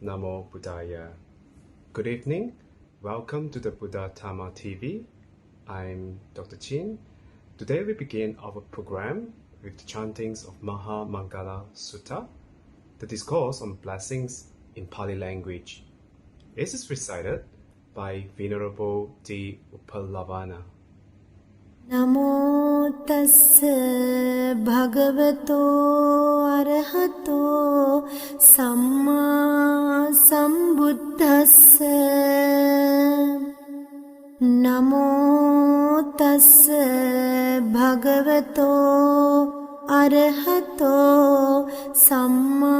Namo Buddhaya. Good evening. Welcome to the Buddha Dhamma TV. I'm Dr. Chin. Today we begin our program with the chantings of Maha Mangala Sutta, the discourse on blessings in Pali language. This is recited by Venerable D. Upalavana. Namo tassa bhagavato arahato samma sambuddhassa. Namo tassa bhagavato arahato samma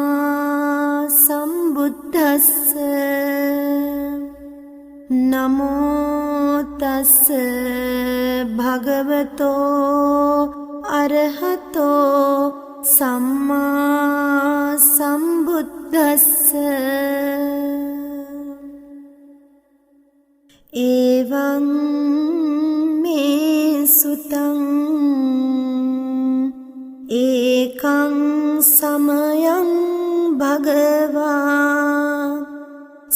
sambuddhassa. Namo tassa bhagavato arahato samma sambuddhassa. Evaṁ me sutaṁ ekaṁ samayaṁ bhagavā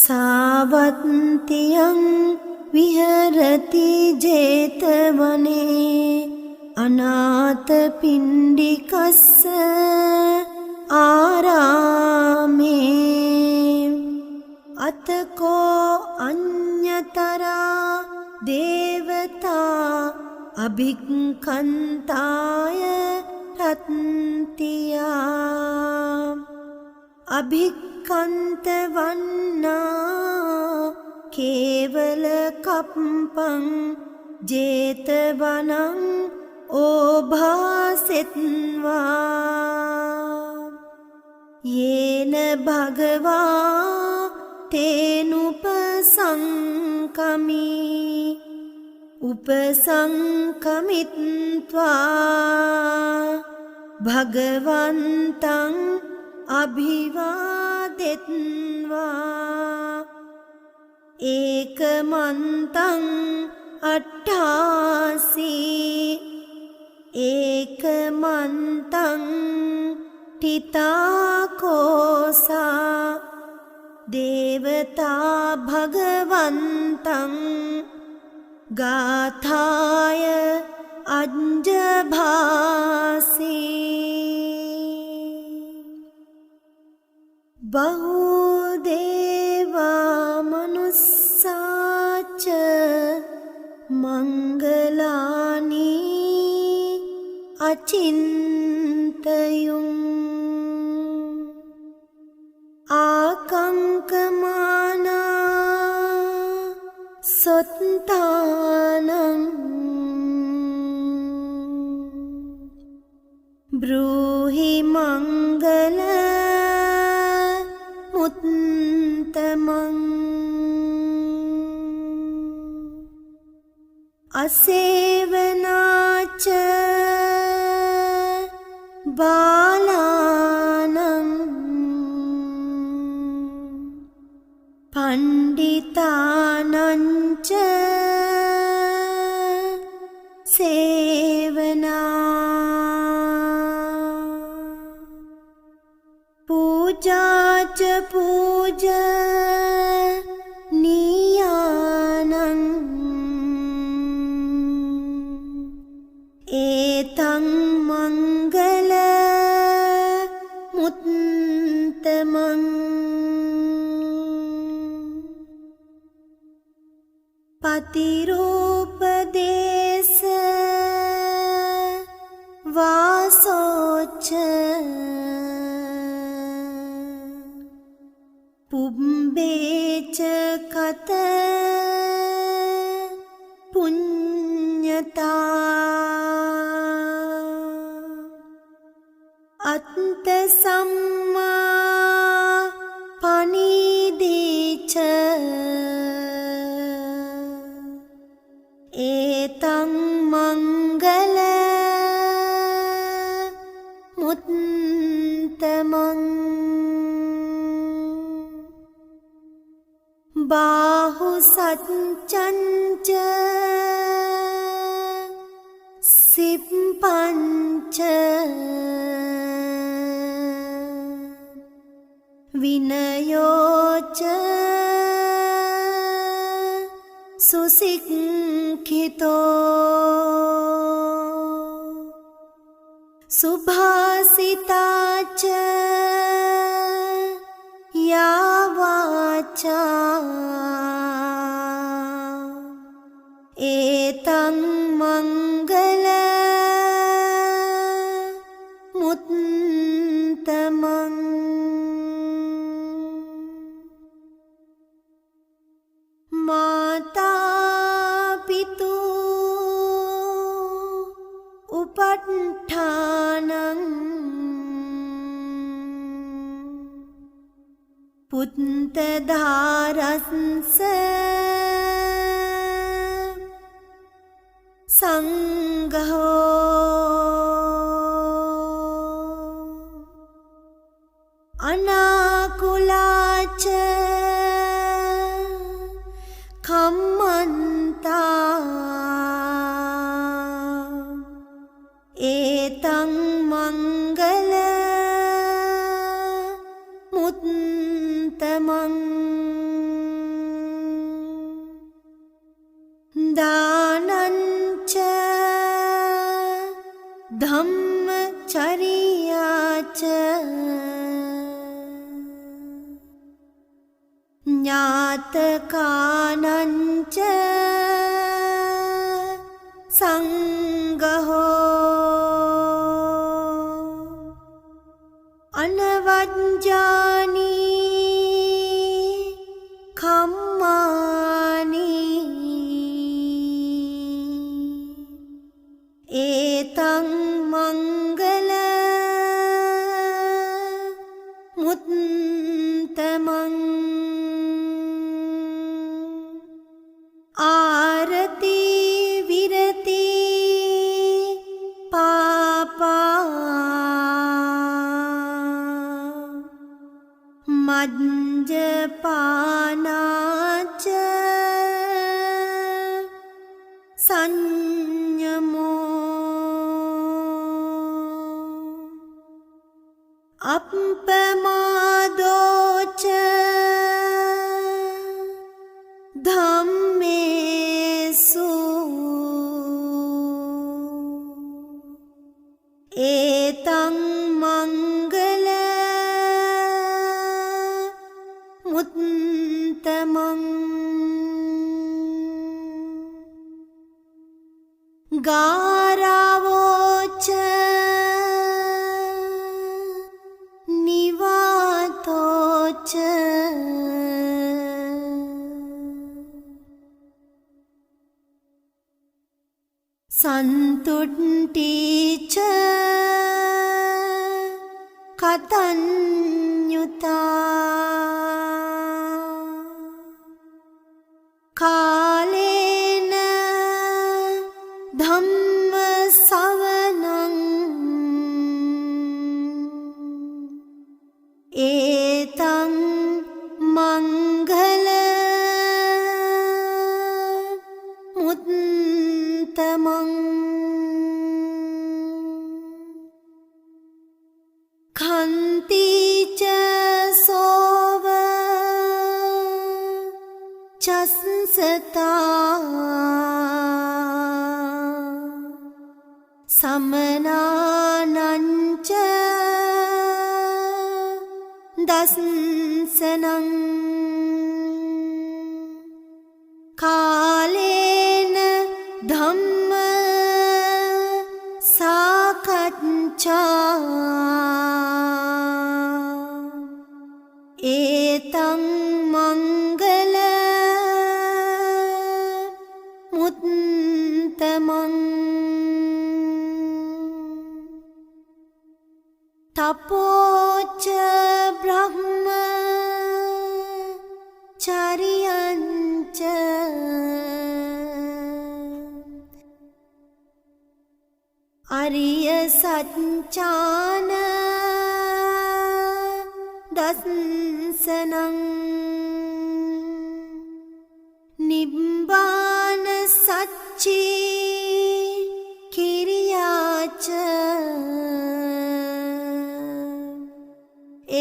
Savattiyaṁ viharati jetavane anātha pindikassa ārāme atako anyatara devata abhikkhantaya rattiya abhikkantavannā kevala kappam jetavanaṁ obhasetva yena bhagavā tenupasankami upasankamitva bhagavantaṁ abhivādetva ekamantaṁ atthāsi ekamantaṁ titakosa devata bhagavantaṁ gāthāya ajjabhāsi bahudeva manussaca mangalani acintayum akankamana sottanam bruhi mangala uttamam asevanaca balanam panditananca sevana pujaca puja niyanam etaṁ mangala muttamaṁ patirupadesa vasoca pubbeca kata punyata atta samma panideca etaṁ mangala muttamaṁ bahu satcanca sippanca vinayo cha susikkhiतो subhasita cha ya vacha etang mangala muttamang mata pitu upattanang putta dharassa sangho anakulacha kammanta etang mangala muttamang danancha dhammacariyacha ඥාතකානංච සංඝෝ අනවජ්ජානි කම්මානි ඒතං මංගල මුත්තමං ආරති විරති පාපා මජ්ජපානාච සංයමෝ අප්පමාදෝච ධම්මේසු ඒතං මංගල මුත්තමං ගාරවෝච නිවාතෝච සන්තුට්ඨීච කතඤ්ඤුතා කාලේන ධම්ම සවනං ඒතං මංගල මුත්තමං khantī ca sova chassata samanānañca dasanam kālena dhamma sākaccā ඒතං මංගල මුත්තමං තපෝච බ්‍රහ්ම චරියංච අරිය සත්‍යාන දස්සනං නිබ්බාන සච්චී කිරියාච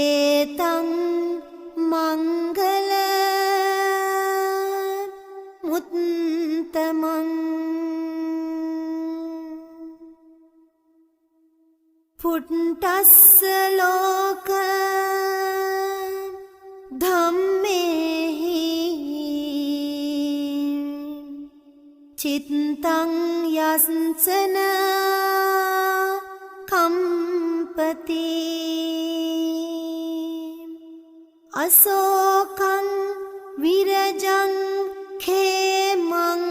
ඒතං මංගල පුට්ටස්ස ලෝක ධම්මේහි චිත්තං යස්සන කම්පති අසෝකං විරජං khemang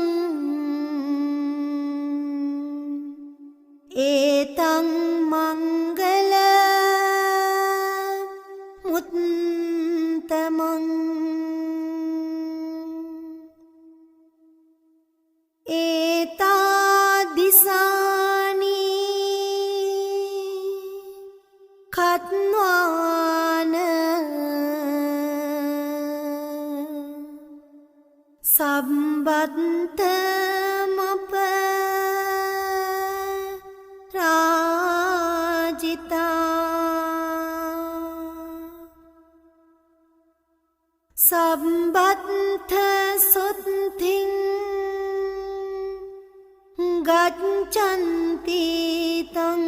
etang mangala muttamang eta disani khatwana සම්බත්තමප රාජිතා සම්බත්ත සොත්තිං ගච්ඡන්ති තං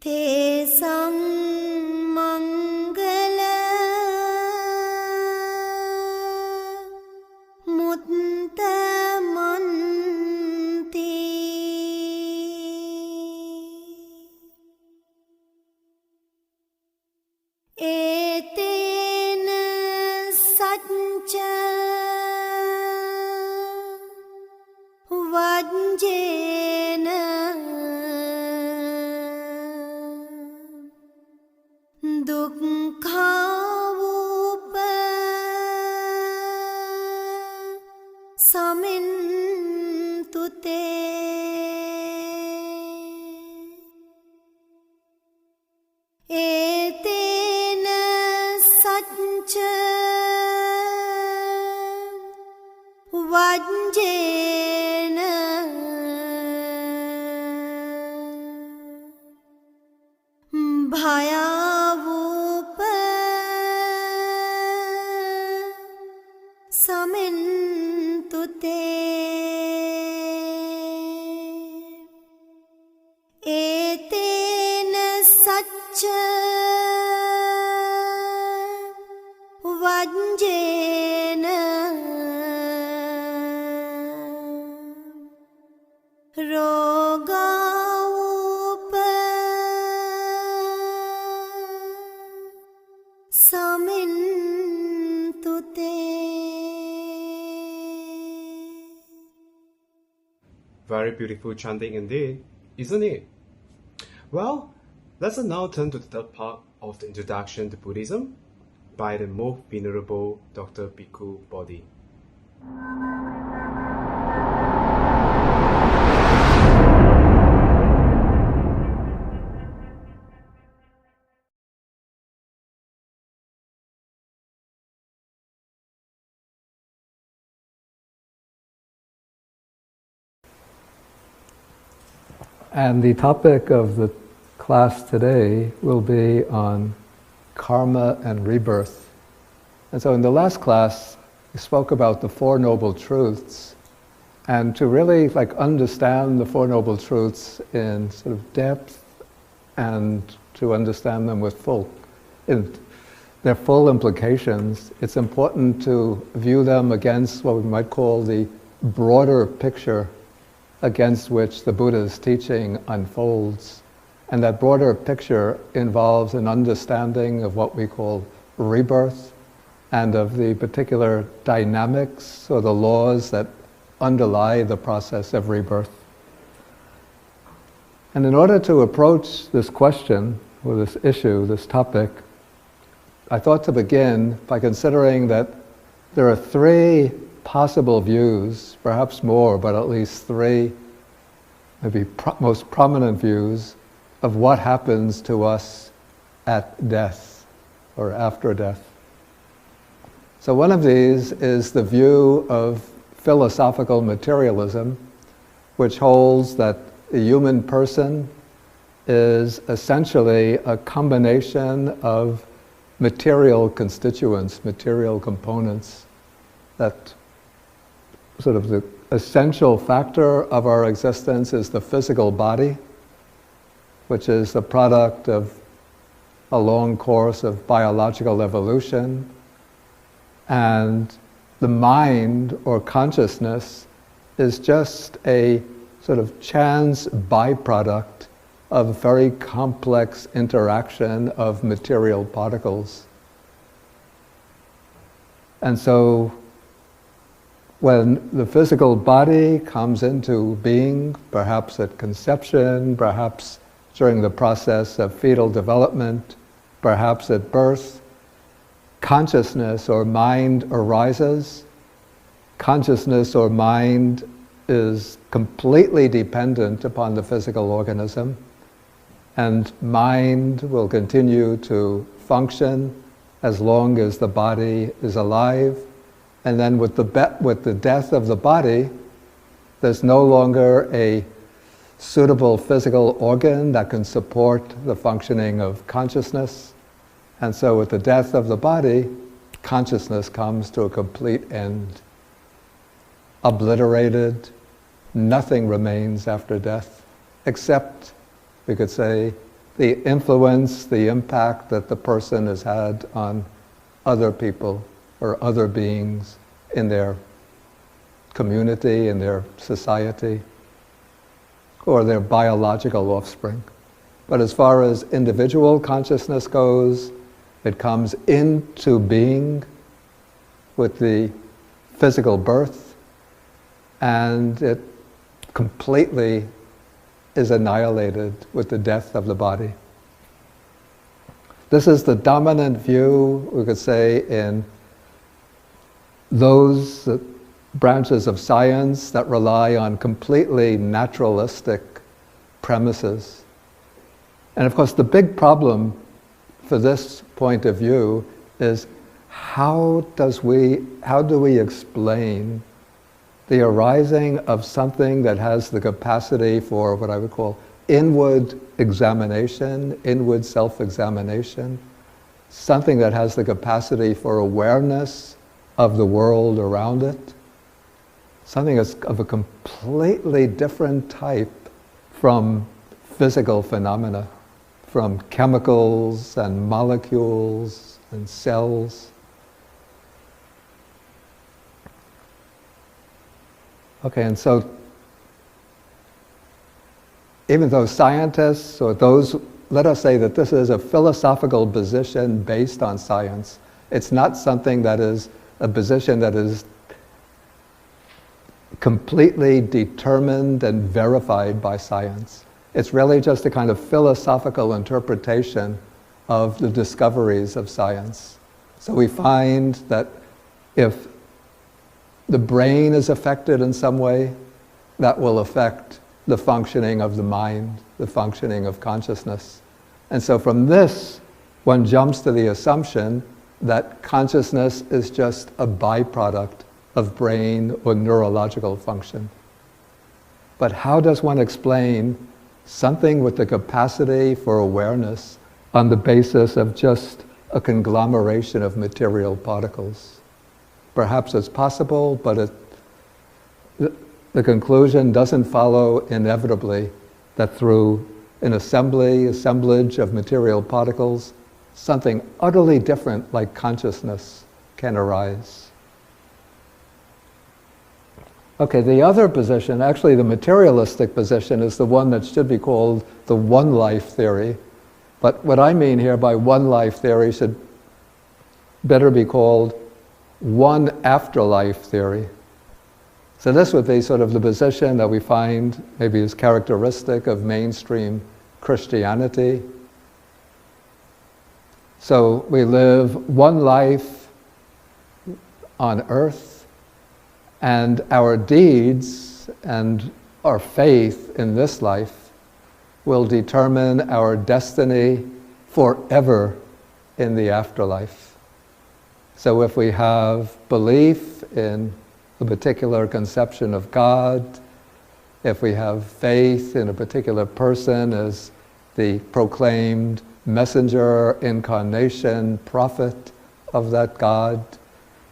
තේසං ඒතේන සච්ච වජ්ජේන දුක්ඛාවූප සමින්තුතේ ඒතේන සච්ච වජ්ජේන භයාවූප සමින්තුතේ ඒතේන සච්ච වජ්ජේන රෝගාවූප සමින්තුතේ. Very beautiful chanting indeed, isn't it? Well, let's now turn to the third part of the introduction to Buddhism by the most venerable Dr. Bhikkhu Bodhi. And the topic of the class today will be on karma and rebirth. And so in the last class, we spoke about the Four Noble Truths. And to really understand the Four Noble Truths in sort of depth and to understand them with in their full implications, it's important to view them against what we might call the broader picture against which the Buddha's teaching unfolds. And that broader picture involves an understanding of what we call rebirth and of the particular dynamics or the laws that underlie the process of rebirth. And in order to approach this question or this issue, this topic, I thought to begin by considering that there are three possible views, perhaps more, but at least three, maybe most prominent views of what happens to us at death or after death. So one of these is the view of philosophical materialism, which holds that the human person is essentially a combination of material constituents, material components, that sort of the essential factor of our existence is the physical body, which is the product of a long course of biological evolution. And the mind or consciousness is just a sort of chance byproduct of very complex interaction of material particles. And so when the physical body comes into being, perhaps at conception, perhaps during the process of fetal development, perhaps at birth, consciousness or mind arises. Consciousness or mind is completely dependent upon the physical organism, and mind will continue to function as long as the body is alive. And then with the death of the body, there's no longer a suitable physical organ that can support the functioning of consciousness. And so with the death of the body, consciousness comes to a complete end. Obliterated, nothing remains after death, except, we could say, the influence, the impact that the person has had on other people or other beings in their community, in their society, or their biological offspring. But as far as individual consciousness goes, it comes into being with the physical birth, and it completely is annihilated with the death of the body. This is the dominant view, we could say, in those branches of science that rely on completely naturalistic premises. And of course, the big problem for this point of view is how do we explain the arising of something that has the capacity for what I would call inward examination, inward self-examination, something that has the capacity for awareness of the world around it, something that's of a completely different type from physical phenomena, from chemicals and molecules and cells. Okay, and so even though scientists or those, let us say that this is a philosophical position based on science, it's not something that is a position that is completely determined and verified by science. It's really just a kind of philosophical interpretation of the discoveries of science. So we find that if the brain is affected in some way, that will affect the functioning of the mind, the functioning of consciousness. And so from this, one jumps to the assumption that consciousness is just a byproduct of brain or neurological function. But how does one explain something with the capacity for awareness on the basis of just a conglomeration of material particles? Perhaps it's possible, but the conclusion doesn't follow inevitably that through an assemblage of material particles, something utterly different like consciousness can arise. Okay, the other position, actually the materialistic position, is the one that should be called the one life theory. But what I mean here by one life theory should better be called one afterlife theory. So this would be sort of the position that we find maybe is characteristic of mainstream Christianity. So we live one life on earth, and our deeds and our faith in this life will determine our destiny forever in the afterlife. So if we have belief in a particular conception of God, if we have faith in a particular person as the proclaimed messenger, incarnation, prophet of that God,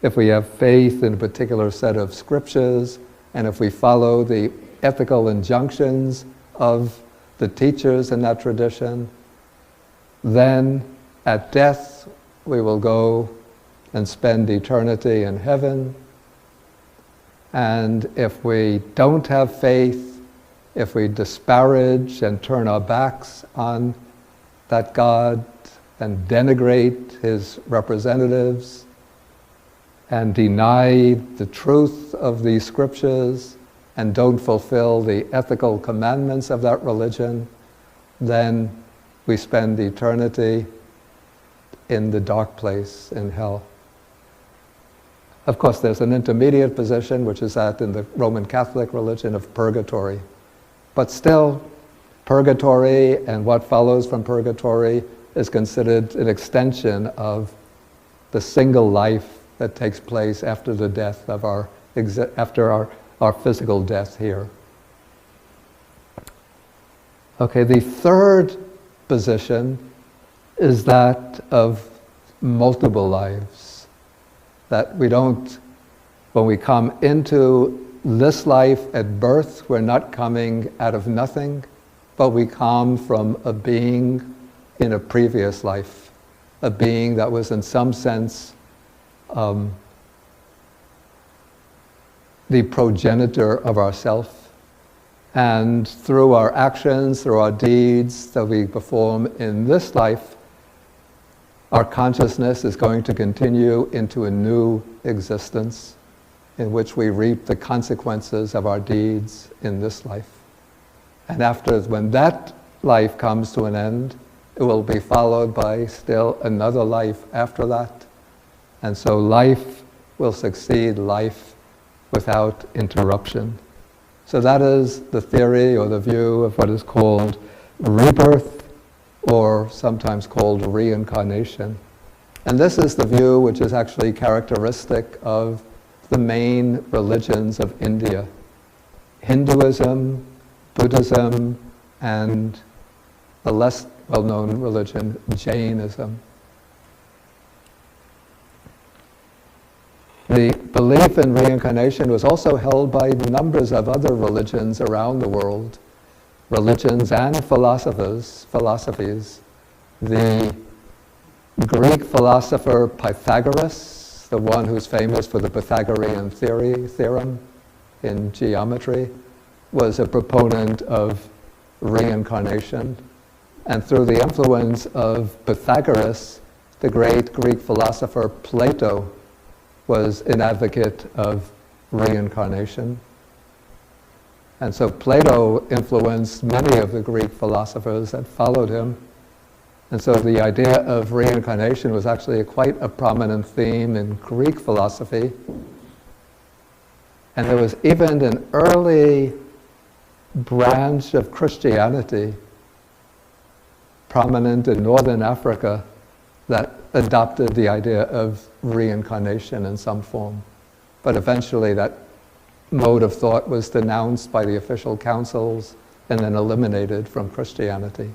if we have faith in a particular set of scriptures and if we follow the ethical injunctions of the teachers in that tradition, then at death we will go and spend eternity in heaven. And if we don't have faith, if we disparage and turn our backs on that God and denigrate his representatives and deny the truth of these scriptures and don't fulfill the ethical commandments of that religion, then we spend eternity in the dark place in hell. Of course, there's an intermediate position, which is that in the Roman Catholic religion of purgatory. But still, purgatory and what follows from purgatory is considered an extension of the single life that takes place after the death of our physical death here. Okay, the third position is that of multiple lives. That we don't, when we come into this life at birth, we're not coming out of nothing, but we come from a being in a previous life, a being that was in some sense the progenitor of ourself. And through our actions, through our deeds that we perform in this life, our consciousness is going to continue into a new existence in which we reap the consequences of our deeds in this life. And when that life comes to an end, it will be followed by still another life after that. And so life will succeed life without interruption. So that is the theory or the view of what is called rebirth, or sometimes called reincarnation. And this is the view which is actually characteristic of the main religions of India: Hinduism, Buddhism, and the less well-known religion, Jainism. The belief in reincarnation was also held by numbers of other religions around the world, religions and philosophies. The Greek philosopher Pythagoras, the one who's famous for the Pythagorean theorem in geometry, was a proponent of reincarnation. And through the influence of Pythagoras, the great Greek philosopher Plato was an advocate of reincarnation. And so Plato influenced many of the Greek philosophers that followed him. And so the idea of reincarnation was actually quite a prominent theme in Greek philosophy. And there was even an early branch of Christianity prominent in northern Africa that adopted the idea of reincarnation in some form. But eventually that mode of thought was denounced by the official councils and then eliminated from Christianity.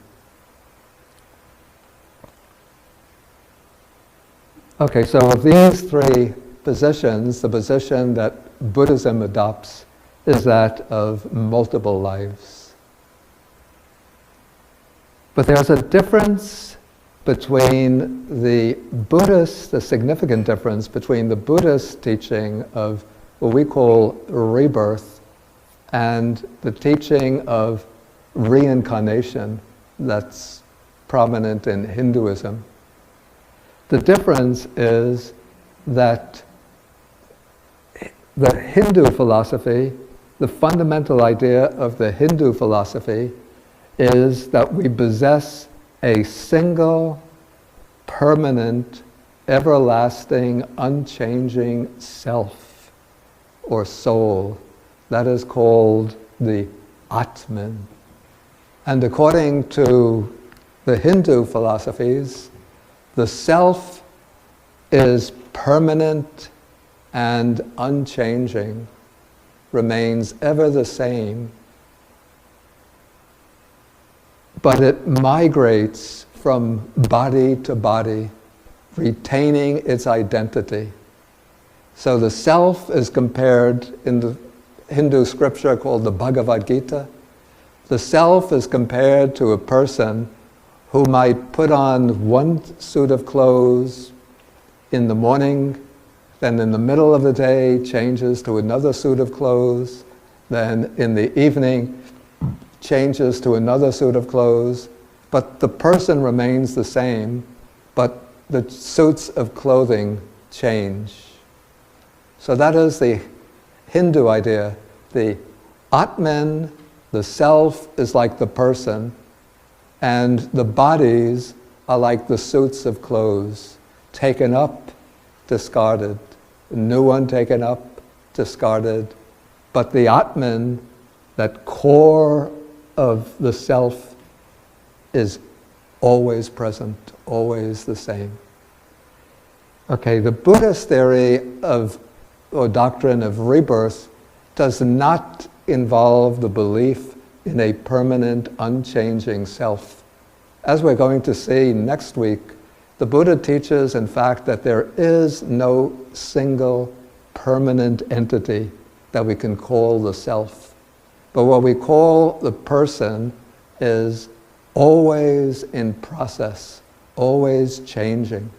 Okay, so of these three positions, the position that Buddhism adopts is that of multiple lives. But there's a difference between the significant difference between the Buddhist teaching of what we call rebirth and the teaching of reincarnation that's prominent in Hinduism. The difference is that the Hindu philosophy, the fundamental idea of the Hindu philosophy is that we possess a single, permanent, everlasting, unchanging self or soul. That is called the Atman. And according to the Hindu philosophies, the self is permanent and unchanging, remains ever the same, but it migrates from body to body, retaining its identity. So the self is compared in the Hindu scripture called the Bhagavad Gita. The self is compared to a person who might put on one suit of clothes in the morning, then in the middle of the day changes to another suit of clothes, then in the evening changes to another suit of clothes, but the person remains the same, but the suits of clothing change. So that is the Hindu idea. The Atman, the self, is like the person, and the bodies are like the suits of clothes, taken up, discarded, a new one taken up, discarded. But the Atman, that core of the self, is always present, always the same. Okay, the Buddhist theory of, or doctrine of rebirth does not involve the belief in a permanent, unchanging self. As we're going to see next week, the Buddha teaches, in fact, that there is no single permanent entity that we can call the self. But what we call the person is always in process, always changing.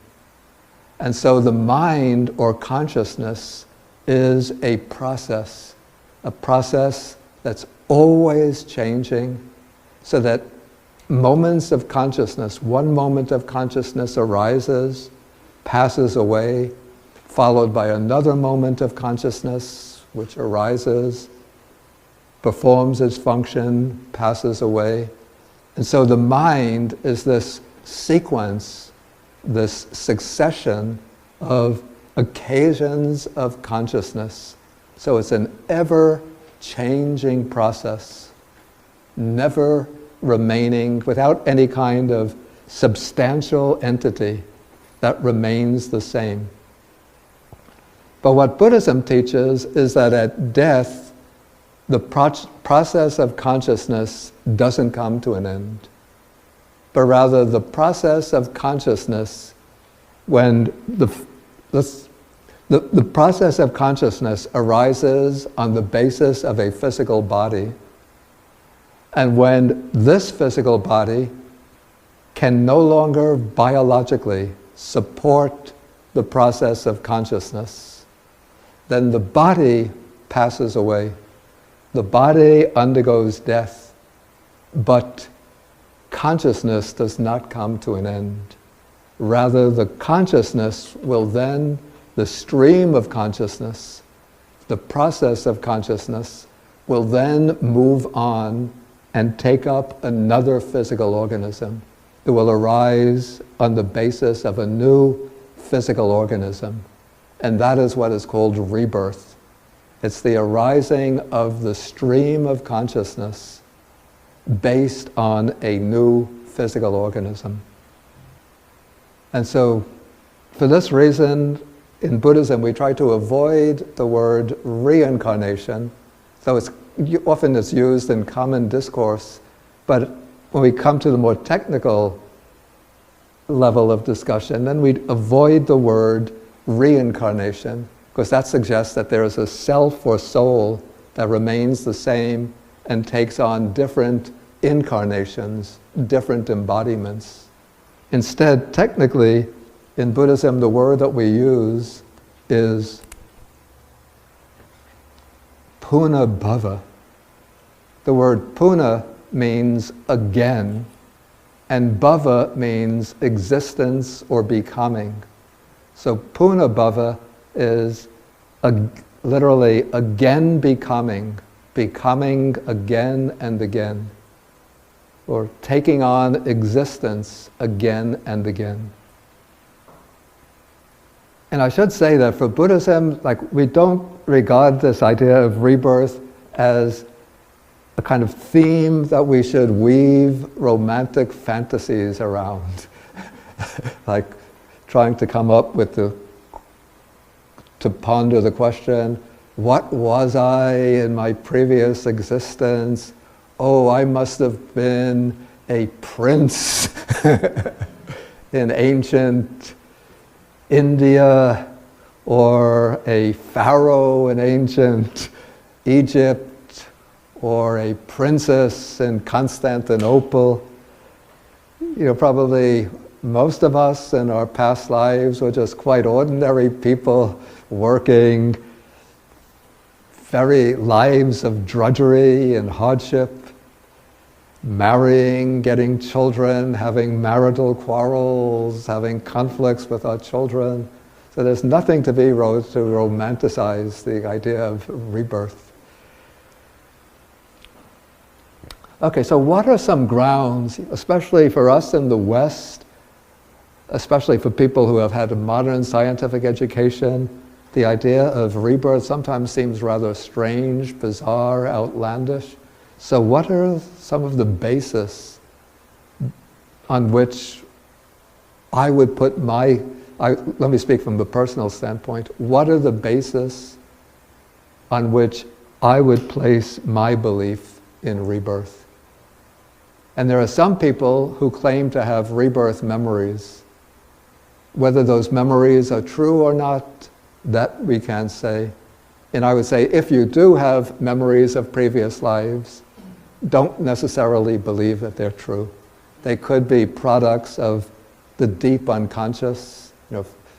And so the mind or consciousness is a process that's always changing, so that moments of consciousness, one moment of consciousness arises, passes away, followed by another moment of consciousness which arises, performs its function, passes away. And so the mind is this sequence, this succession of occasions of consciousness. So it's an ever-changing process, never remaining, without any kind of substantial entity that remains the same. But what Buddhism teaches is that at death, the process of consciousness doesn't come to an end, but rather the process of consciousness, when the process of consciousness arises on the basis of a physical body, and when this physical body can no longer biologically support the process of consciousness, then the body passes away. The body undergoes death, but consciousness does not come to an end. Rather, the consciousness will then, the stream of consciousness, the process of consciousness, will then move on and take up another physical organism. It will arise on the basis of a new physical organism. And that is what is called rebirth. It's the arising of the stream of consciousness based on a new physical organism. And so, for this reason, in Buddhism, we try to avoid the word reincarnation. So often it's used in common discourse, but when we come to the more technical level of discussion, then we avoid the word reincarnation, because that suggests that there is a self or soul that remains the same and takes on different incarnations, different embodiments. Instead, technically, in Buddhism, the word that we use is puna bhava. The word puna means again, and bhava means existence or becoming. So puna bhava is literally again becoming again and again, or taking on existence again and again. And I should say that for Buddhism, we don't regard this idea of rebirth as a kind of theme that we should weave romantic fantasies around. Like trying to come up with to ponder the question, what was I in my previous existence? Oh, I must have been a prince in ancient India, or a pharaoh in ancient Egypt or a princess in Constantinople. Probably most of us in our past lives were just quite ordinary people working very lives of drudgery and hardship, marrying, getting children, having marital quarrels, having conflicts with our children. So there's nothing to romanticize the idea of rebirth. Okay, so what are some grounds, especially for us in the West, especially for people who have had a modern scientific education, the idea of rebirth sometimes seems rather strange, bizarre, outlandish. So what are some of the basis on which I would put let me speak from the personal standpoint, what are the basis on which I would place my belief in rebirth? And there are some people who claim to have rebirth memories. Whether those memories are true or not, that we can't say. And I would say, if you do have memories of previous lives, don't necessarily believe that they're true. They could be products of the deep unconscious,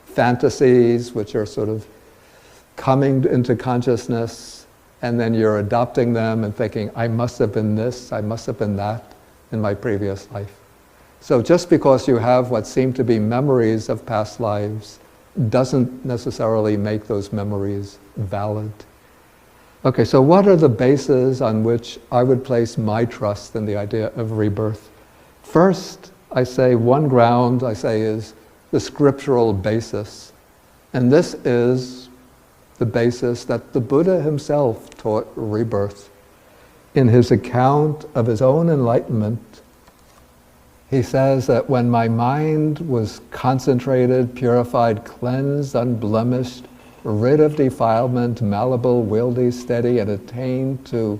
fantasies which are sort of coming into consciousness, and then you're adopting them and thinking, I must have been this, I must have been that in my previous life. So just because you have what seem to be memories of past lives doesn't necessarily make those memories valid. Okay, so what are the bases on which I would place my trust in the idea of rebirth? First, I say one ground, is the scriptural basis. And this is the basis that the Buddha himself taught rebirth. In his account of his own enlightenment, he says that when my mind was concentrated, purified, cleansed, unblemished, rid of defilement, malleable, wieldy, steady, and attained to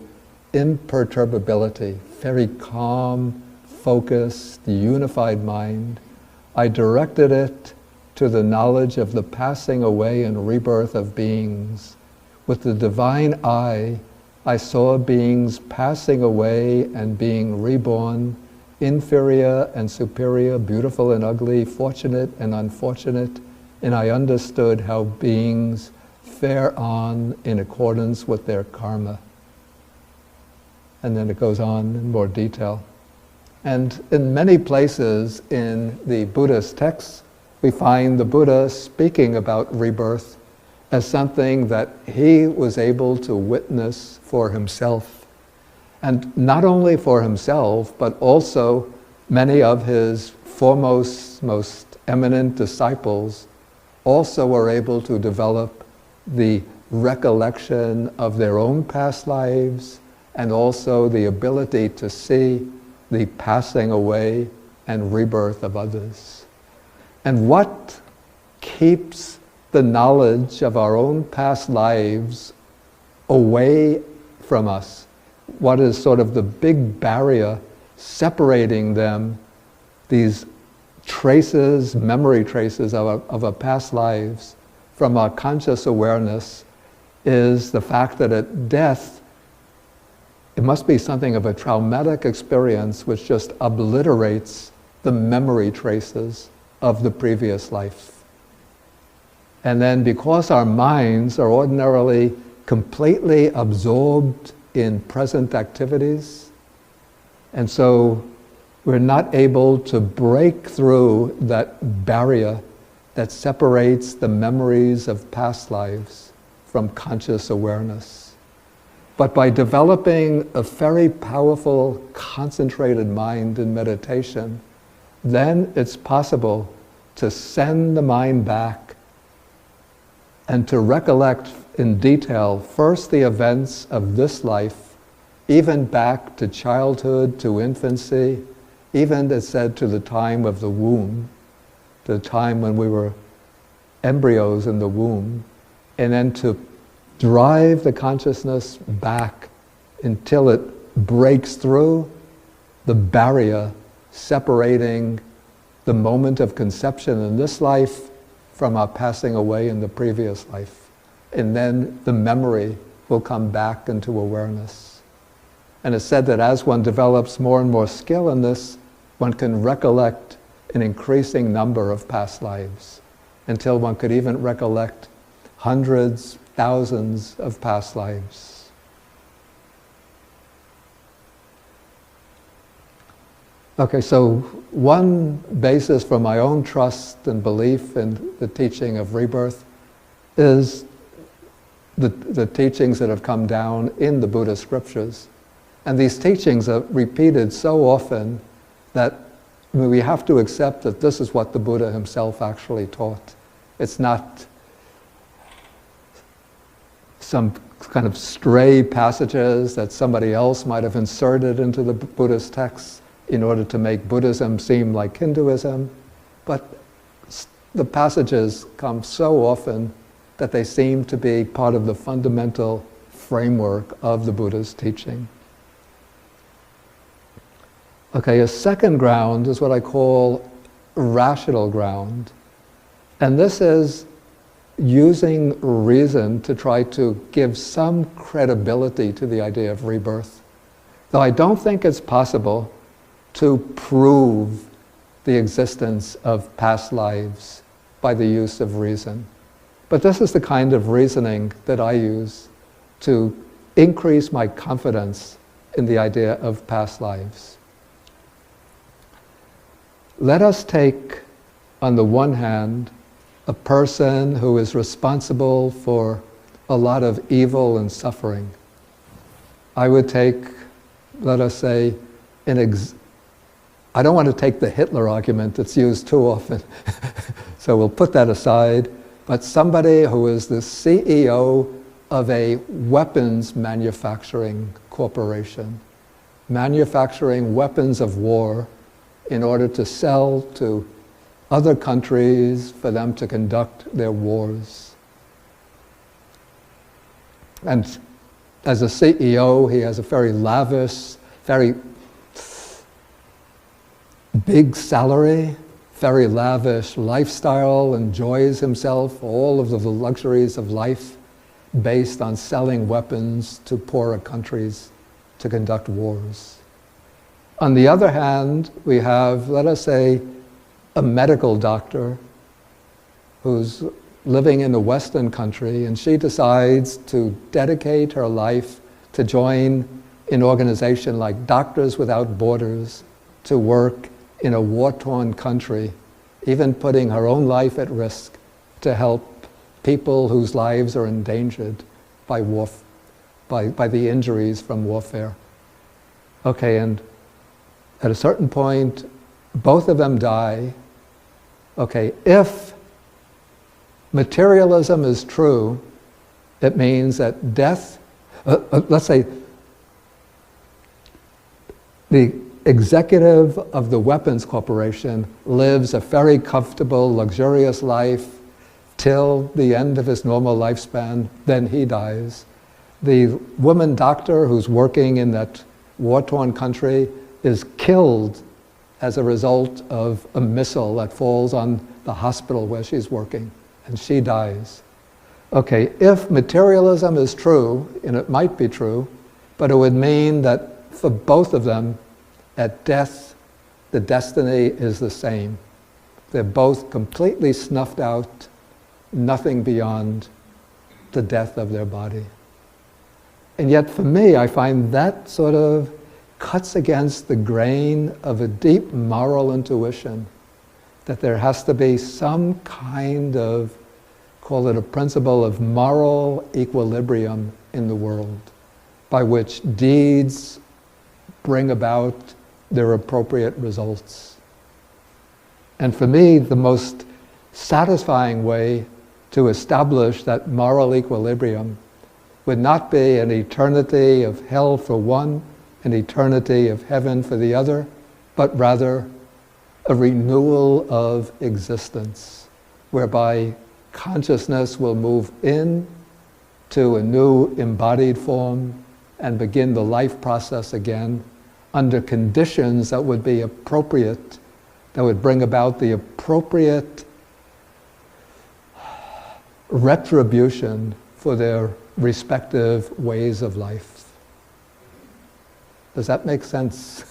imperturbability, very calm, focused, unified mind, I directed it to the knowledge of the passing away and rebirth of beings. With the divine eye, I saw beings passing away and being reborn, inferior and superior, beautiful and ugly, fortunate and unfortunate, and I understood how beings fare on in accordance with their karma. And then it goes on in more detail. And in many places in the Buddhist texts, we find the Buddha speaking about rebirth as something that he was able to witness for himself. And not only for himself, but also many of his foremost, most eminent disciples also were able to develop the recollection of their own past lives and also the ability to see the passing away and rebirth of others. And what keeps the knowledge of our own past lives away from us? What is sort of the big barrier separating them, these traces, memory traces of our past lives from our conscious awareness, is the fact that at death, it must be something of a traumatic experience which just obliterates the memory traces of the previous life. And then because our minds are ordinarily completely absorbed in present activities, and so we're not able to break through that barrier that separates the memories of past lives from conscious awareness. But by developing a very powerful, concentrated mind in meditation, then it's possible to send the mind back and to recollect in detail first the events of this life, even back to childhood, to infancy, even, as said, to the time of the womb, to the time when we were embryos in the womb, and then to drive the consciousness back until it breaks through the barrier separating the moment of conception in this life from our passing away in the previous life. And then the memory will come back into awareness. And it's said that as one develops more and more skill in this, one can recollect an increasing number of past lives, until one could even recollect hundreds, thousands of past lives. Okay, so one basis for my own trust and belief in the teaching of rebirth is the teachings that have come down in the Buddhist scriptures. And these teachings are repeated so often that we have to accept that this is what the Buddha himself actually taught. It's not some kind of stray passages that somebody else might have inserted into the Buddhist texts in order to make Buddhism seem like Hinduism, but the passages come so often that they seem to be part of the fundamental framework of the Buddha's teaching. Okay, a second ground is what I call rational ground. And this is using reason to try to give some credibility to the idea of rebirth. Though I don't think it's possible to prove the existence of past lives by the use of reason. But this is the kind of reasoning that I use to increase my confidence in the idea of past lives. Let us take, on the one hand, a person who is responsible for a lot of evil and suffering. I would take, let us say, I don't want to take the Hitler argument that's used too often, so we'll put that aside, but somebody who is the CEO of a weapons manufacturing corporation, manufacturing weapons of war in order to sell to other countries for them to conduct their wars. And as a CEO, he has a very lavish, very big salary, very lavish lifestyle, enjoys himself all of the luxuries of life based on selling weapons to poorer countries to conduct wars. On the other hand, we have, let us say, a medical doctor who's living in a Western country, and she decides to dedicate her life to join an organization like Doctors Without Borders to work in a war-torn country, even putting her own life at risk to help people whose lives are endangered by the injuries from warfare. Okay, and at a certain point, both of them die. Okay, if materialism is true, it means that death, let's say, the executive of the weapons corporation lives a very comfortable, luxurious life till the end of his normal lifespan, then he dies. The woman doctor who's working in that war-torn country is killed as a result of a missile that falls on the hospital where she's working, and she dies. Okay, if materialism is true, and it might be true, but it would mean that for both of them, at death, the destiny is the same. They're both completely snuffed out, nothing beyond the death of their body. And yet for me, I find that sort of cuts against the grain of a deep moral intuition that there has to be some kind of, call it a principle of moral equilibrium in the world, by which deeds bring about their appropriate results. And for me, the most satisfying way to establish that moral equilibrium would not be an eternity of hell for one, an eternity of heaven for the other, but rather a renewal of existence, whereby consciousness will move in to a new embodied form and begin the life process again under conditions that would be appropriate, that would bring about the appropriate retribution for their respective ways of life. Does that make sense?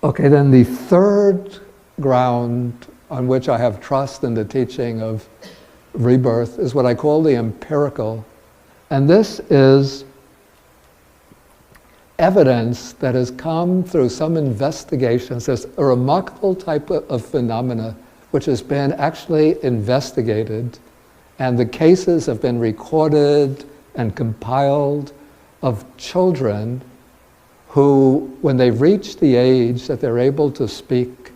Okay, then the third ground on which I have trust in the teaching of rebirth is what I call the empirical. And this is evidence that has come through some investigations. There's a remarkable type of phenomena which has been actually investigated, and the cases have been recorded and compiled of children who, when they reach the age that they're able to speak,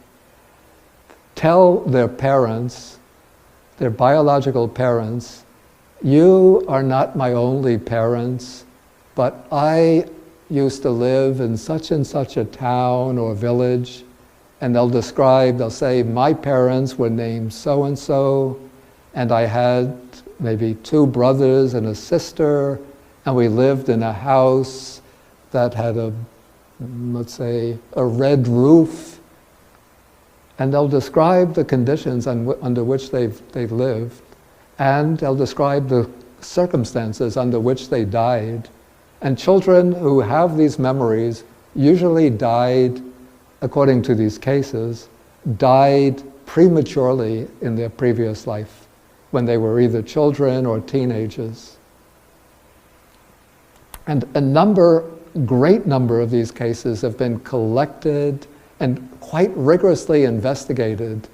tell their parents, their biological parents, "You are not my only parents, but I used to live in such and such a town or village," and they'll say, "My parents were named so-and-so, and I had maybe 2 brothers and a sister, and we lived in a house that had let's say, a red roof," and they'll describe the conditions under which they've lived, and they'll describe the circumstances under which they died. And children who have these memories usually died, according to these cases, died prematurely in their previous life, when they were either children or teenagers. And great number of these cases have been collected and quite rigorously investigated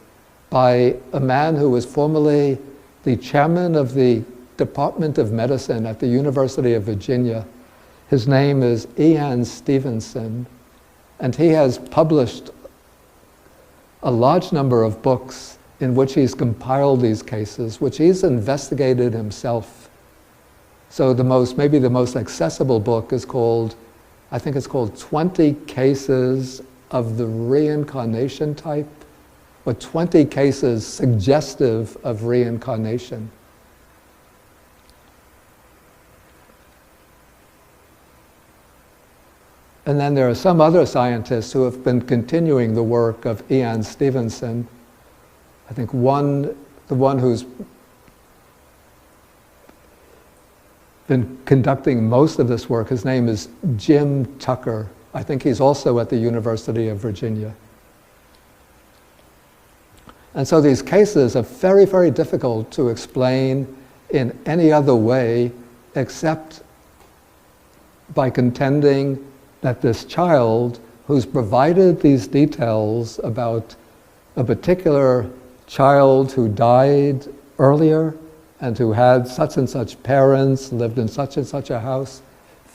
by a man who was formerly the chairman of the Department of Medicine at the University of Virginia. His name is Ian Stevenson, and he has published a large number of books in which he's compiled these cases, which he's investigated himself. So maybe the most accessible book is called, I think it's called 20 Cases of the Reincarnation Type, or 20 Cases Suggestive of Reincarnation. And then there are some other scientists who have been continuing the work of Ian Stevenson. I think the one who's been conducting most of this work, his name is Jim Tucker. I think he's also at the University of Virginia. And so these cases are very, very difficult to explain in any other way except by contending that this child who's provided these details about a particular child who died earlier and who had such and such parents, lived in such and such a house,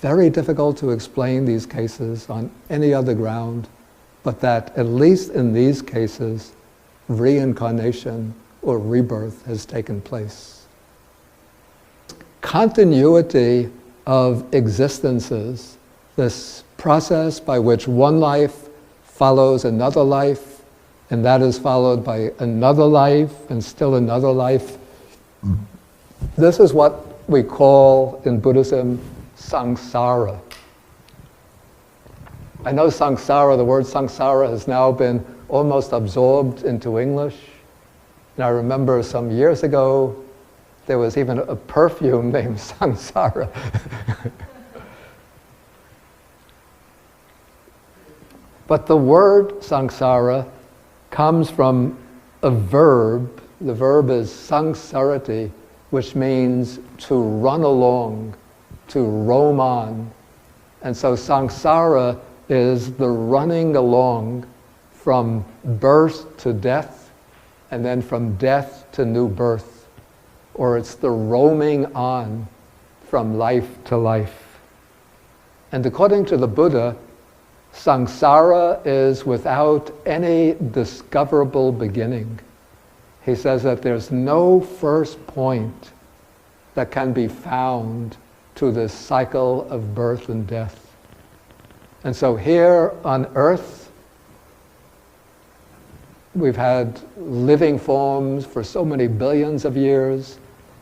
very difficult to explain these cases on any other ground, but that at least in these cases, reincarnation or rebirth has taken place. Continuity of existences, this process by which one life follows another life, and that is followed by another life and still another life. This is what we call in Buddhism samsara. I know the word samsara has now been almost absorbed into English. And I remember some years ago, there was even a perfume named samsara. But the word samsara comes from a verb. The verb is sangsarati, which means to run along, to roam on. And so samsara is the running along from birth to death, and then from death to new birth. Or it's the roaming on from life to life. And according to the Buddha, samsara is without any discoverable beginning. He says that there's no first point that can be found to this cycle of birth and death. And so here on earth, we've had living forms for so many billions of years,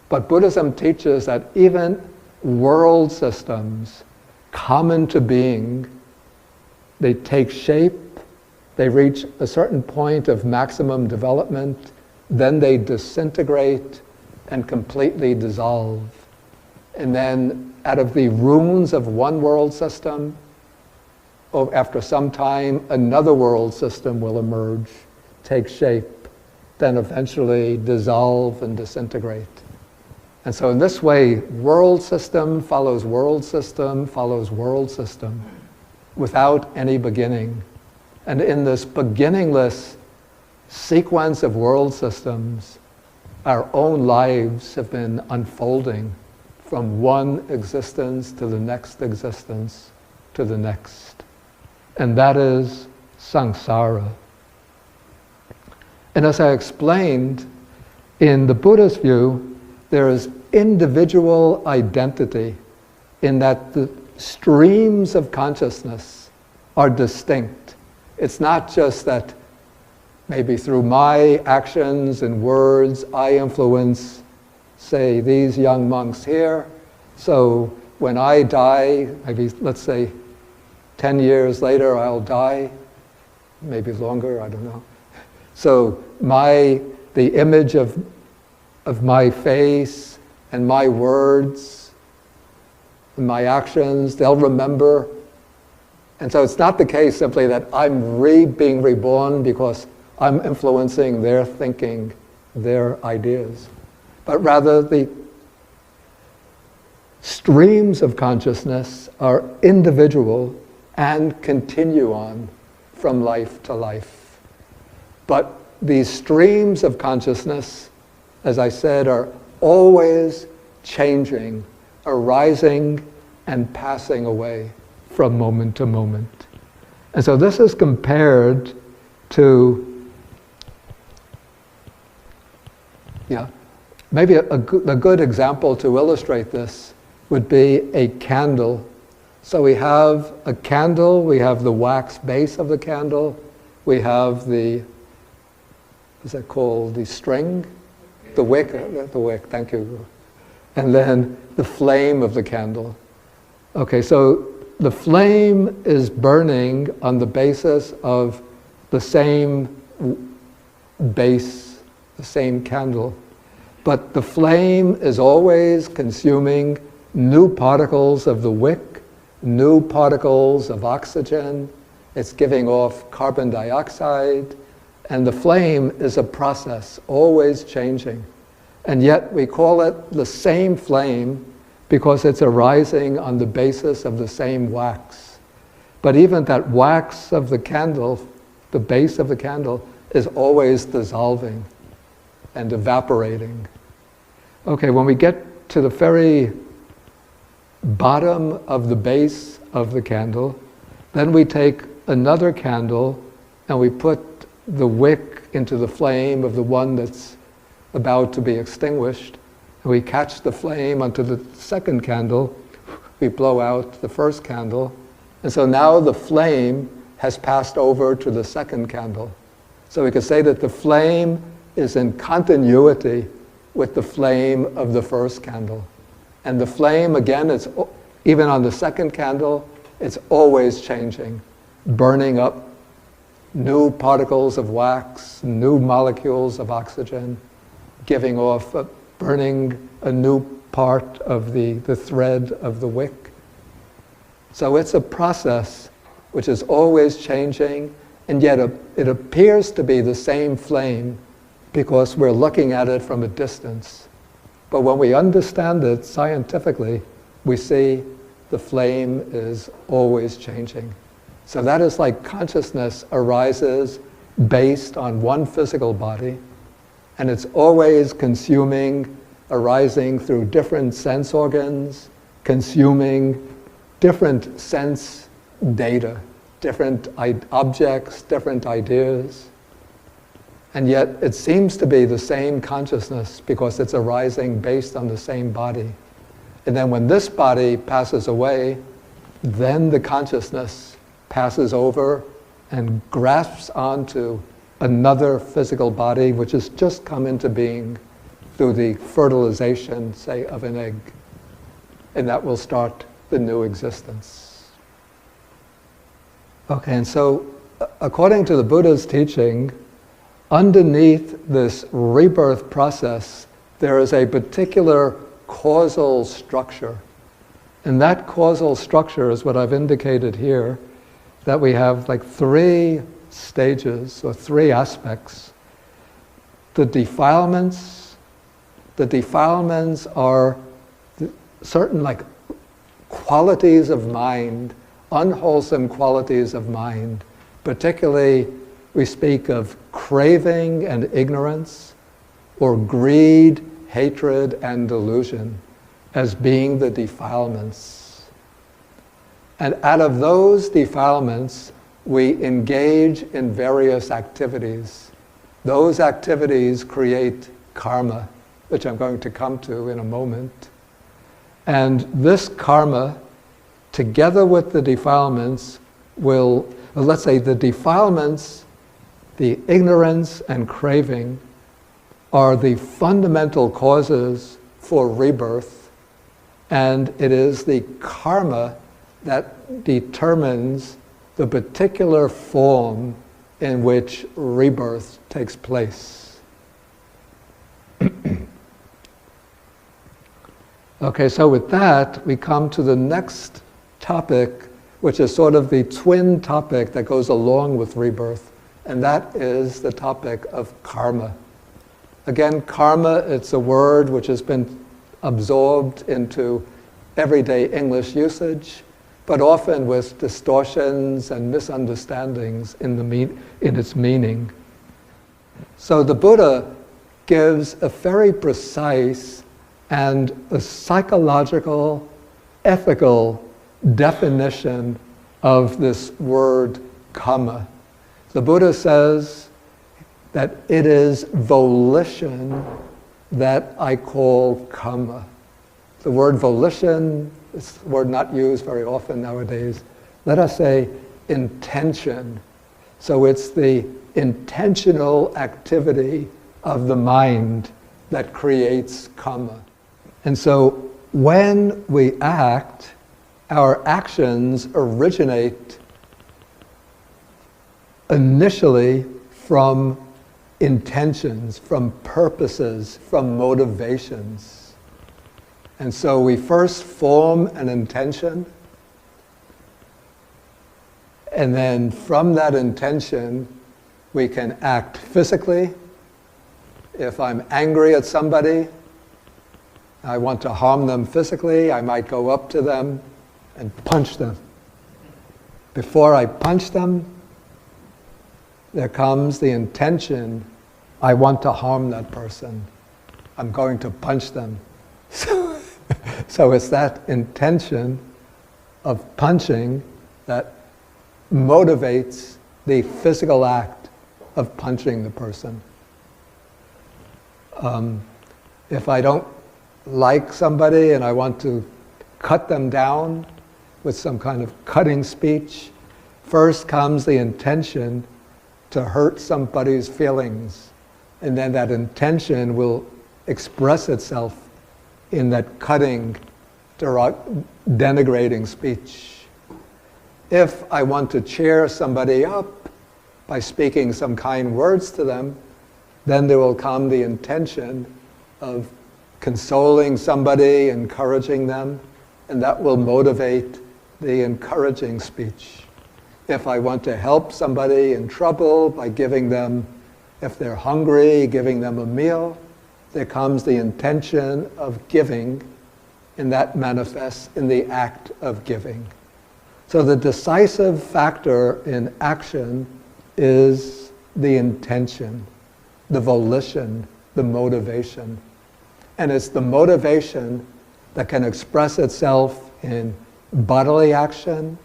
but Buddhism teaches that even world systems common to being, they take shape, they reach a certain point of maximum development, then they disintegrate and completely dissolve. And then out of the ruins of one world system, after some time, another world system will emerge, take shape, then eventually dissolve and disintegrate. And so in this way, world system follows world system follows world system without any beginning. And in this beginningless sequence of world systems, our own lives have been unfolding from one existence to the next existence to the next. And that is samsara. And as I explained, in the Buddhist view, there is individual identity in that the streams of consciousness are distinct. It's not just that maybe through my actions and words I influence, say, these young monks here. So when I die, maybe let's say 10 years later I'll die, maybe longer, I don't know. So the image of my face and my words and my actions, they'll remember. And so it's not the case simply that I'm being reborn because I'm influencing their thinking, their ideas. But rather the streams of consciousness are individual and continue on from life to life. But these streams of consciousness, as I said, are always changing, arising and passing away from moment to moment. And so this is compared to, maybe a good example to illustrate this would be a candle. So we have a candle, we have the wax base of the candle, we have what's that called, the string? The wick, thank you. And then the flame of the candle. Okay, so the flame is burning on the basis of the same base, the same candle. But the flame is always consuming new particles of the wick, new particles of oxygen. It's giving off carbon dioxide. And the flame is a process, always changing. And yet we call it the same flame because it's arising on the basis of the same wax. But even that wax of the candle, the base of the candle, is always dissolving and evaporating. Okay, when we get to the very bottom of the base of the candle, then we take another candle and we put the wick into the flame of the one that's about to be extinguished. And we catch the flame onto the second candle, we blow out the first candle, and so now the flame has passed over to the second candle. So we could say that the flame is in continuity with the flame of the first candle. And the flame, again, it's even on the second candle, it's always changing, burning up new particles of wax, new molecules of oxygen, giving off, burning a new part of the thread of the wick. So it's a process which is always changing, and yet it appears to be the same flame because we're looking at it from a distance. But when we understand it scientifically, we see the flame is always changing. So that is like consciousness arises based on one physical body, and it's always consuming, arising through different sense organs, consuming different sense data, different objects, different ideas. And yet it seems to be the same consciousness because it's arising based on the same body. And then when this body passes away, then the consciousness passes over and grasps onto another physical body which has just come into being through the fertilization, say, of an egg. And that will start the new existence. Okay, and so according to the Buddha's teaching, underneath this rebirth process, there is a particular causal structure. And that causal structure is what I've indicated here, that we have like 3 stages or 3 aspects. The defilements are certain like qualities of mind, unwholesome qualities of mind. Particularly, we speak of craving and ignorance, or greed, hatred, and delusion as being the defilements. And out of those defilements, we engage in various activities. Those activities create karma, which I'm going to come to in a moment. And this karma, together with the defilements, let's say the defilements, the ignorance and craving, are the fundamental causes for rebirth, and it is the karma that determines the particular form in which rebirth takes place. Okay, so with that, we come to the next topic, which is sort of the twin topic that goes along with rebirth, and that is the topic of karma. Again, karma, it's a word which has been absorbed into everyday English usage, but often with distortions and misunderstandings in its meaning. So the Buddha gives a very precise and a psychological, ethical definition of this word karma. The Buddha says that it is volition that I call karma. The word volition is a word not used very often nowadays. Let us say intention. So it's the intentional activity of the mind that creates karma. And so when we act, our actions originate initially from intentions, from purposes, from motivations. And so we first form an intention, and then from that intention we can act physically. If I'm angry at somebody, I want to harm them physically, I might go up to them and punch them. Before I punch them, there comes the intention, I want to harm that person. I'm going to punch them. So it's that intention of punching that motivates the physical act of punching the person. If I don't like somebody and I want to cut them down with some kind of cutting speech, first comes the intention to hurt somebody's feelings, and then that intention will express itself in that cutting, denigrating speech. If I want to cheer somebody up by speaking some kind words to them, then there will come the intention of consoling somebody, encouraging them, and that will motivate the encouraging speech. If I want to help somebody in trouble by giving them, if they're hungry, giving them a meal, there comes the intention of giving, and that manifests in the act of giving. So the decisive factor in action is the intention, the volition, the motivation. And it's the motivation that can express itself in bodily action,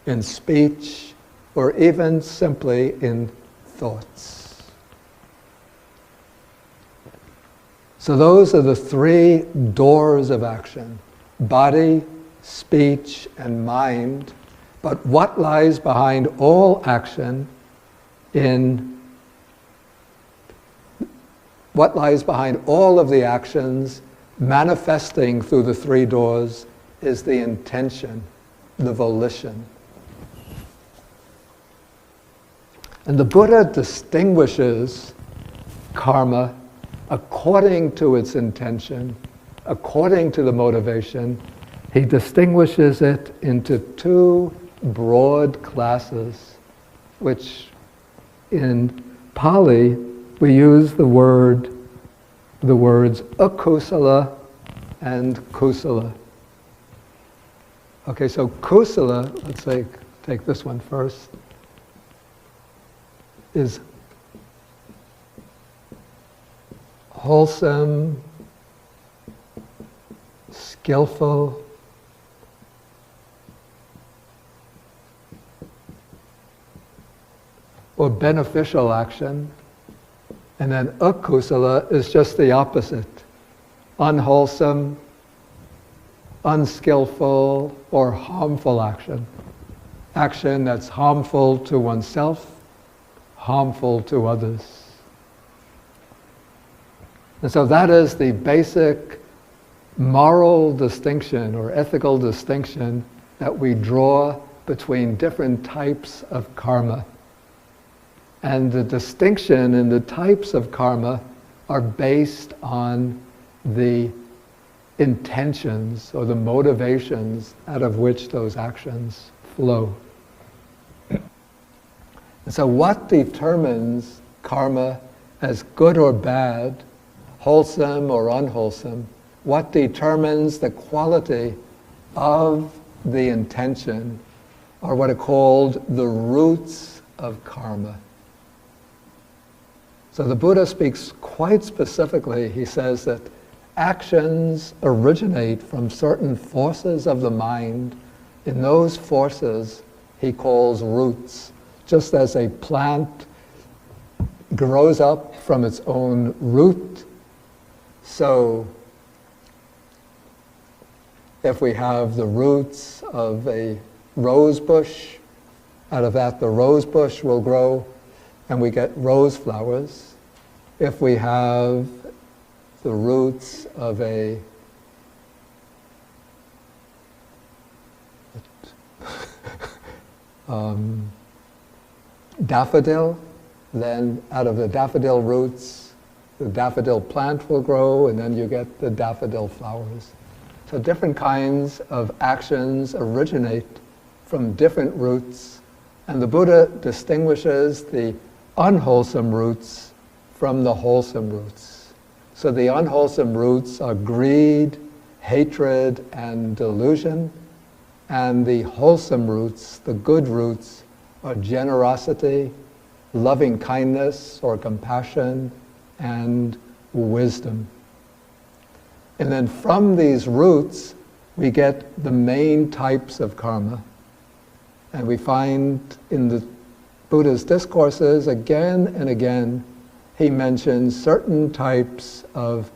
in speech, or even simply in thoughts. So those are the 3 doors of action: body, speech, and mind. But what lies behind all action what lies behind all of the actions manifesting through the 3 doors is the intention, the volition. And the Buddha distinguishes karma according to its intention, according to the motivation. He distinguishes it into two broad classes, which in Pali we use the words akusala and kusala. Okay, so kusala, let's take this one first, is wholesome, skillful, or beneficial action. And then akusala is just the opposite, unwholesome, unskillful, or harmful action. Action that's harmful to oneself, harmful to others. And so that is the basic moral distinction or ethical distinction that we draw between different types of karma. And the distinction in the types of karma are based on the intentions or the motivations out of which those actions flow. And so what determines karma as good or bad, wholesome or unwholesome? What determines the quality of the intention are what are called the roots of karma. So the Buddha speaks quite specifically. He says that actions originate from certain forces of the mind. In those forces, he calls roots. Just as a plant grows up from its own root, so if we have the roots of a rose bush, out of that the rose bush will grow and we get rose flowers. If we have the roots of a daffodil, then out of the daffodil roots, the daffodil plant will grow, and then you get the daffodil flowers. So different kinds of actions originate from different roots, and the Buddha distinguishes the unwholesome roots from the wholesome roots. So the unwholesome roots are greed, hatred, and delusion, and the wholesome roots, the good roots, are generosity, loving kindness or compassion, and wisdom. And then from these roots, we get the main types of karma. And we find in the Buddha's discourses, again and again, he mentions certain types of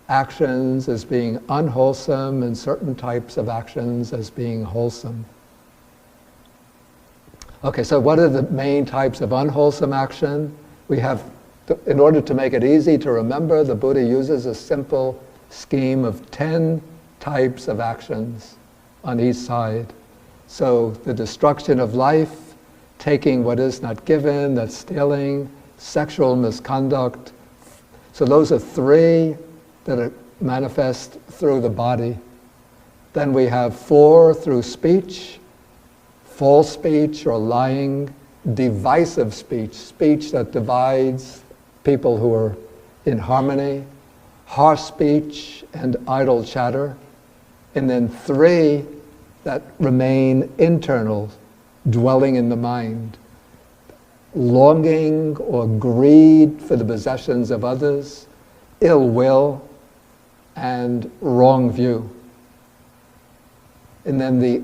actions as being unwholesome and certain types of actions as being wholesome. Okay, so what are the main types of unwholesome action? We have, in order to make it easy to remember, the Buddha uses a simple scheme of 10 types of actions on each side. So the destruction of life, taking what is not given, that's stealing, sexual misconduct. So those are 3 that are manifest through the body. Then we have 4 through speech, false speech or lying, divisive speech, speech that divides people who are in harmony, harsh speech and idle chatter, and then 3 that remain internal, dwelling in the mind, longing or greed for the possessions of others, ill will, and wrong view. And then the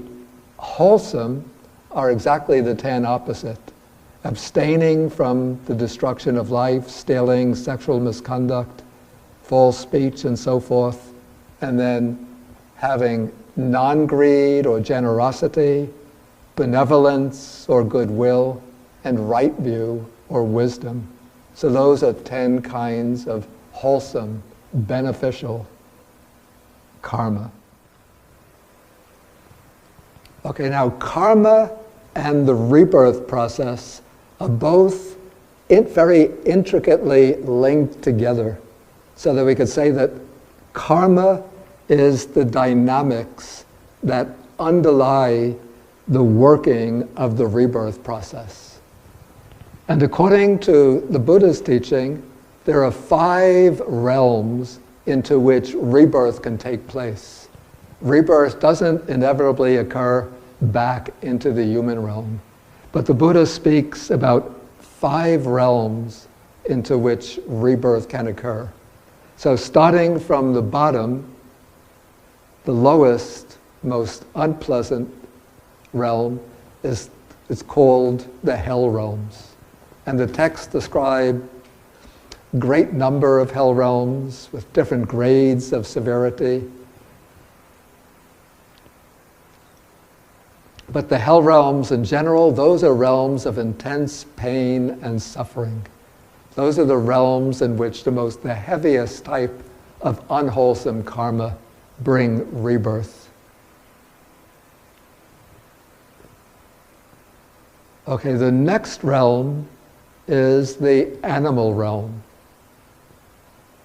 wholesome are exactly the 10 opposite. Abstaining from the destruction of life, stealing, sexual misconduct, false speech, and so forth. And then having non-greed or generosity, benevolence or goodwill, and right view or wisdom. So those are 10 kinds of wholesome, beneficial karma. Okay, now karma and the rebirth process are both very intricately linked together, so that we could say that karma is the dynamics that underlie the working of the rebirth process. And according to the Buddha's teaching, there are 5 realms into which rebirth can take place. Rebirth doesn't inevitably occur back into the human realm, but the Buddha speaks about 5 realms into which rebirth can occur. So starting from the bottom, the lowest, most unpleasant realm is called the hell realms. And the texts describe great number of hell realms with different grades of severity. But the hell realms in general, those are realms of intense pain and suffering. Those are the realms in which the heaviest type of unwholesome karma bring rebirth. Okay, the next realm is the animal realm.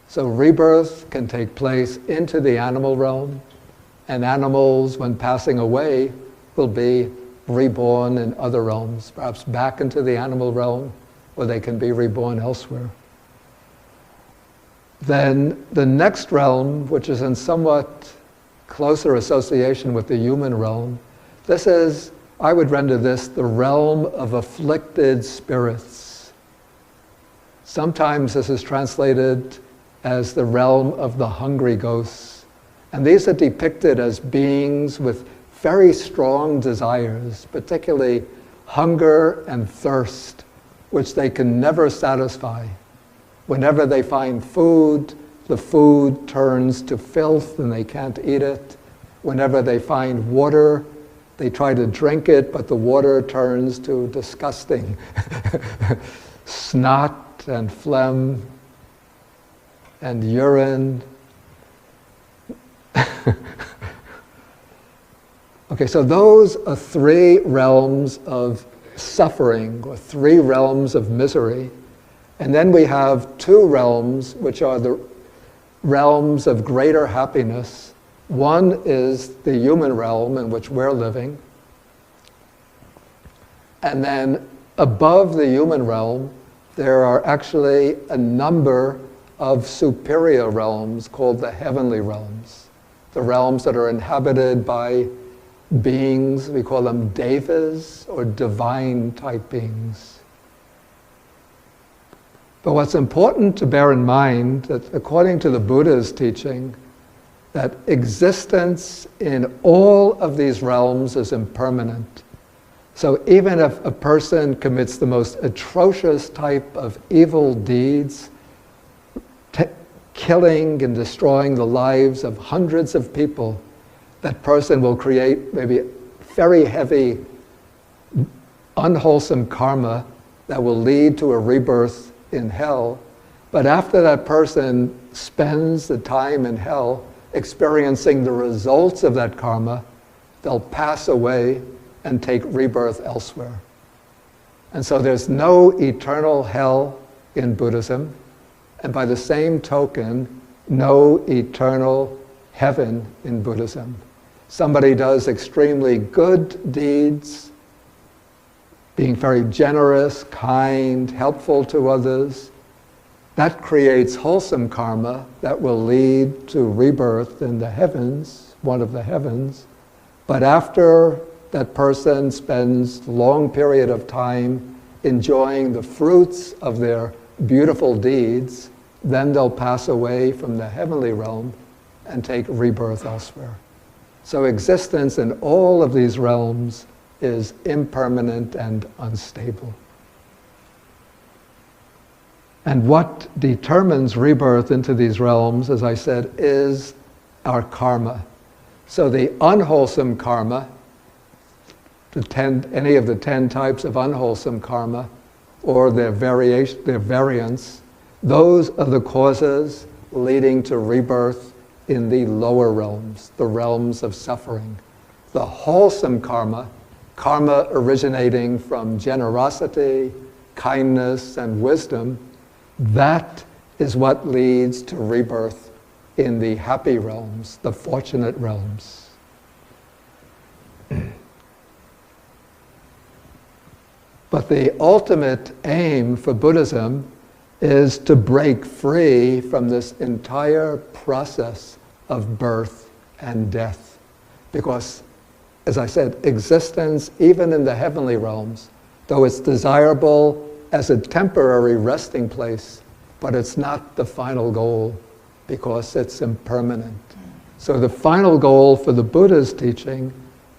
So rebirth can take place into the animal realm, and animals, when passing away, will be reborn in other realms, perhaps back into the animal realm, or they can be reborn elsewhere. Then the next realm, which is in somewhat closer association with the human realm, this is, I would render this, the realm of afflicted spirits. Sometimes this is translated as the realm of the hungry ghosts. And these are depicted as beings with very strong desires, particularly hunger and thirst, which they can never satisfy. Whenever they find food, the food turns to filth and they can't eat it. Whenever they find water, they try to drink it, but the water turns to disgusting snot and phlegm and urine. Okay, so those are 3 realms of suffering, or 3 realms of misery. And then we have 2 realms, which are the realms of greater happiness. One is the human realm in which we're living. And then above the human realm, there are actually a number of superior realms called the heavenly realms. The realms that are inhabited by beings, we call them devas, or divine type beings. But what's important to bear in mind, that according to the Buddha's teaching, that existence in all of these realms is impermanent. So even if a person commits the most atrocious type of evil deeds, killing and destroying the lives of hundreds of people, that person will create maybe very heavy, unwholesome karma that will lead to a rebirth in hell. But after that person spends the time in hell experiencing the results of that karma, they'll pass away and take rebirth elsewhere. And so there's no eternal hell in Buddhism, and by the same token, no eternal heaven in Buddhism. Somebody does extremely good deeds, being very generous, kind, helpful to others. That creates wholesome karma that will lead to rebirth in the heavens, one of the heavens. But after that person spends a long period of time enjoying the fruits of their beautiful deeds, then they'll pass away from the heavenly realm and take rebirth elsewhere. So existence in all of these realms is impermanent and unstable. And what determines rebirth into these realms, as I said, is our karma. So the unwholesome karma, any of the 10 types of unwholesome karma, or their variants, those are the causes leading to rebirth in the lower realms, the realms of suffering. The wholesome karma, karma originating from generosity, kindness, and wisdom, that is what leads to rebirth in the happy realms, the fortunate realms. But the ultimate aim for Buddhism is to break free from this entire process of birth and death. Because, as I said, existence, even in the heavenly realms, though it's desirable as a temporary resting place, but it's not the final goal because it's impermanent. So the final goal for the Buddha's teaching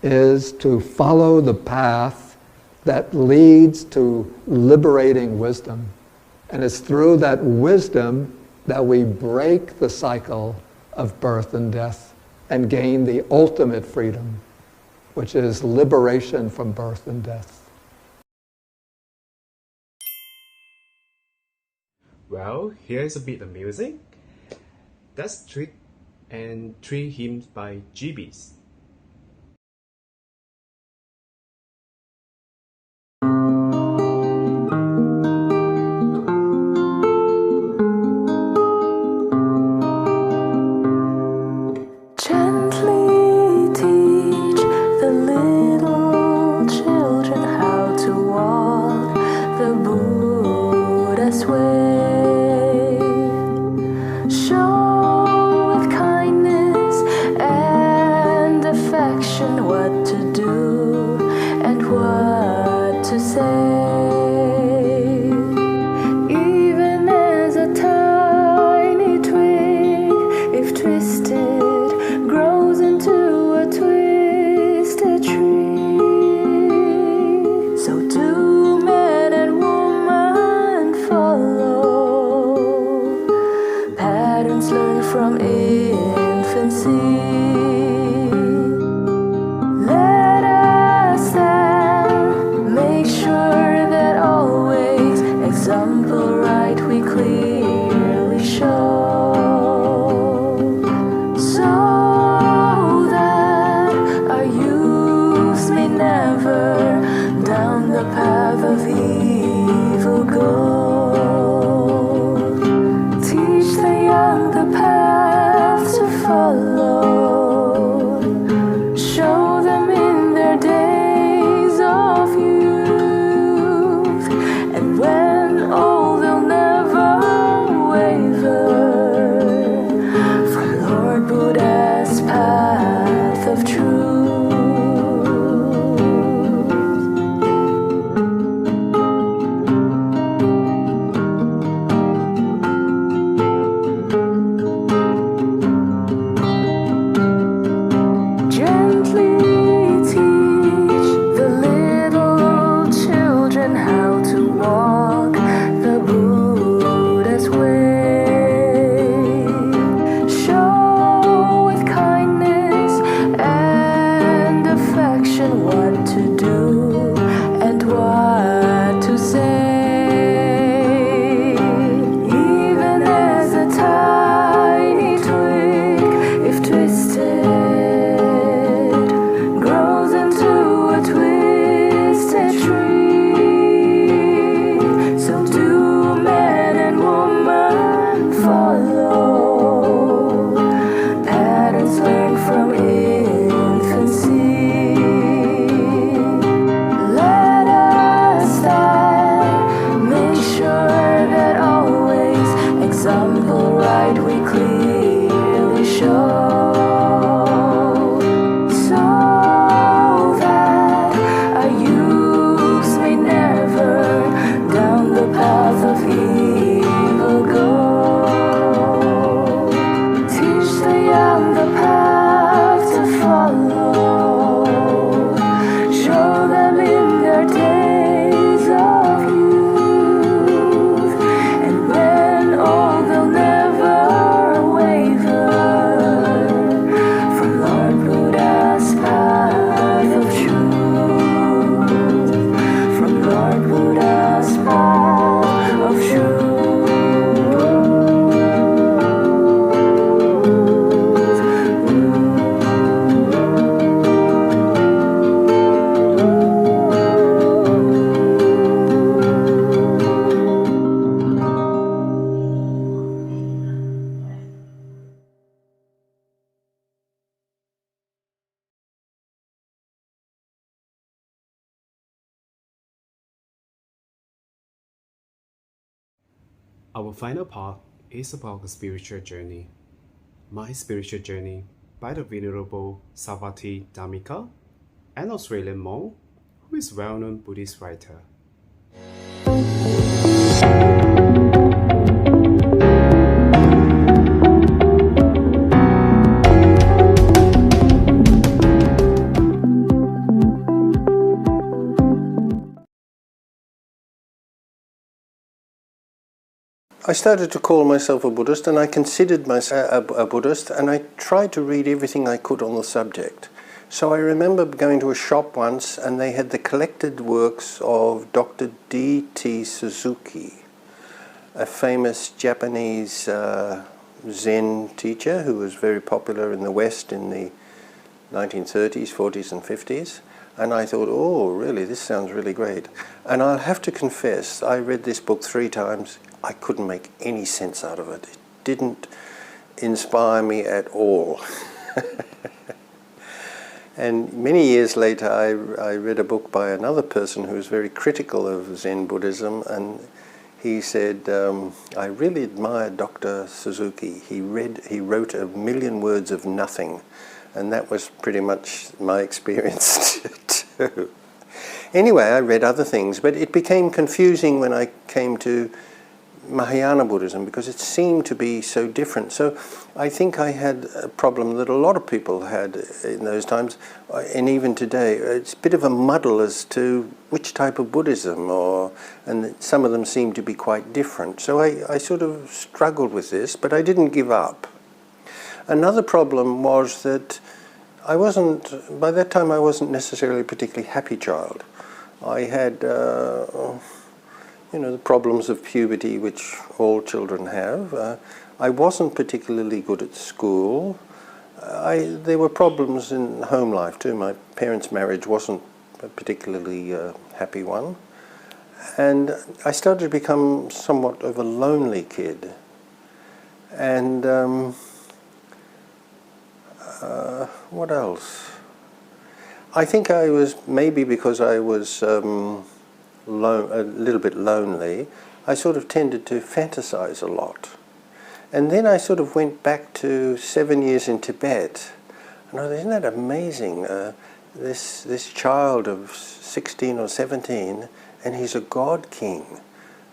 is to follow the path that leads to liberating wisdom. And it's through that wisdom that we break the cycle of birth and death and gain the ultimate freedom, which is liberation from birth and death. Well, here's a bit of music. That's Trick and 3 hymns by GBs. Gently teach the little children how to walk the Buddha's way. Show with kindness and affection what to do and what to say. Even as a tiny twig, if twisted, grows into a twisted tree. So do man and woman follow patterns learned from infancy. Let us then make sure that always example right we clearly show. So that our youth may never down the path of evil go. Teach the young the path to follow. Show them in their days of youth. And when old they'll never waver from Lord Buddha's path of truth. Our final part is about the spiritual journey. My Spiritual Journey by the Venerable Sarvati Dhammika, an Australian monk who is a well-known Buddhist writer. I started to call myself a Buddhist, and I considered myself a Buddhist, and I tried to read everything I could on the subject. So I remember going to a shop once, and they had the collected works of Dr. D.T. Suzuki, a famous Japanese Zen teacher who was very popular in the West in the 1930s, 40s and 50s. And I thought, oh, really, this sounds really great. And I'll have to confess, I read this book 3 times. I couldn't make any sense out of it. It didn't inspire me at all. And many years later, I read a book by another person who was very critical of Zen Buddhism, and he said, I really admire Dr. Suzuki. He wrote 1,000,000 words of nothing, and that was pretty much my experience too. Anyway, I read other things, but it became confusing when I came to Mahayana Buddhism because it seemed to be so different. So I think I had a problem that a lot of people had in those times, and even today. It's a bit of a muddle as to which type of Buddhism, and some of them seem to be quite different. So I sort of struggled with this, but I didn't give up. Another problem was that by that time I wasn't necessarily a particularly happy child. I had the problems of puberty, which all children have. I wasn't particularly good at school. There were problems in home life too. My parents' marriage wasn't a particularly happy one. And I started to become somewhat of a lonely kid. And what else? I think I was, maybe because I was a little bit lonely, I sort of tended to fantasize a lot. And then I sort of went back to 7 years in Tibet. And I thought, isn't that amazing? This child of 16 or 17, and he's a god king.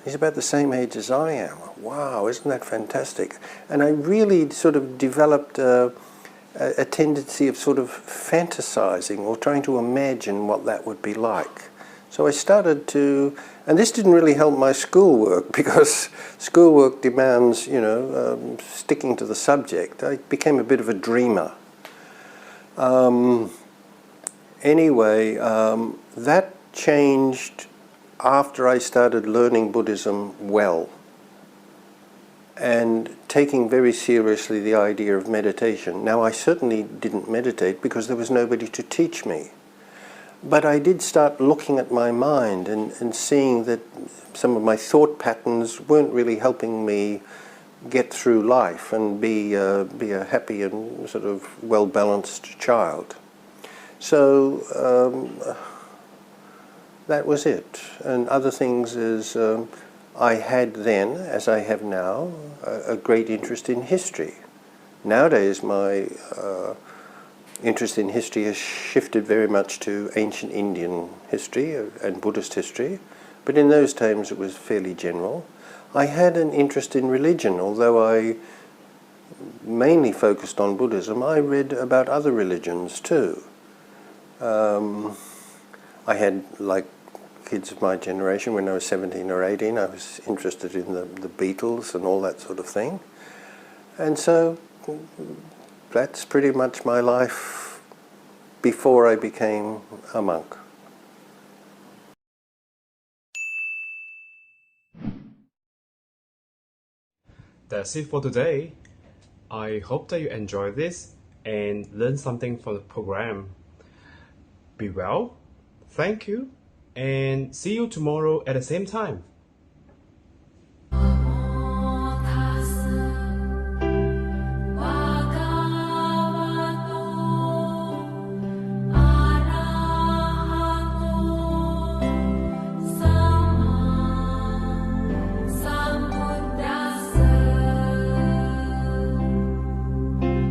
He's about the same age as I am. Wow, isn't that fantastic? And I really sort of developed a tendency of sort of fantasizing or trying to imagine what that would be like. So I started to, and this didn't really help my schoolwork because schoolwork demands, sticking to the subject. I became a bit of a dreamer. Anyway, that changed after I started learning Buddhism well and taking very seriously the idea of meditation. Now, I certainly didn't meditate because there was nobody to teach me. But I did start looking at my mind and seeing that some of my thought patterns weren't really helping me get through life and be a happy and sort of well-balanced child. So that was it. And other things is I had then, as I have now, a great interest in history. Nowadays my interest in history has shifted very much to ancient Indian history and Buddhist history, but in those times it was fairly general. I had an interest in religion, although I mainly focused on Buddhism. I read about other religions too. I had, like kids of my generation, when I was 17 or 18, I was interested in the Beatles and all that sort of thing. And so that's pretty much my life before I became a monk. That's it for today. I hope that you enjoyed this and learned something from the program. Be well, thank you, and see you tomorrow at the same time.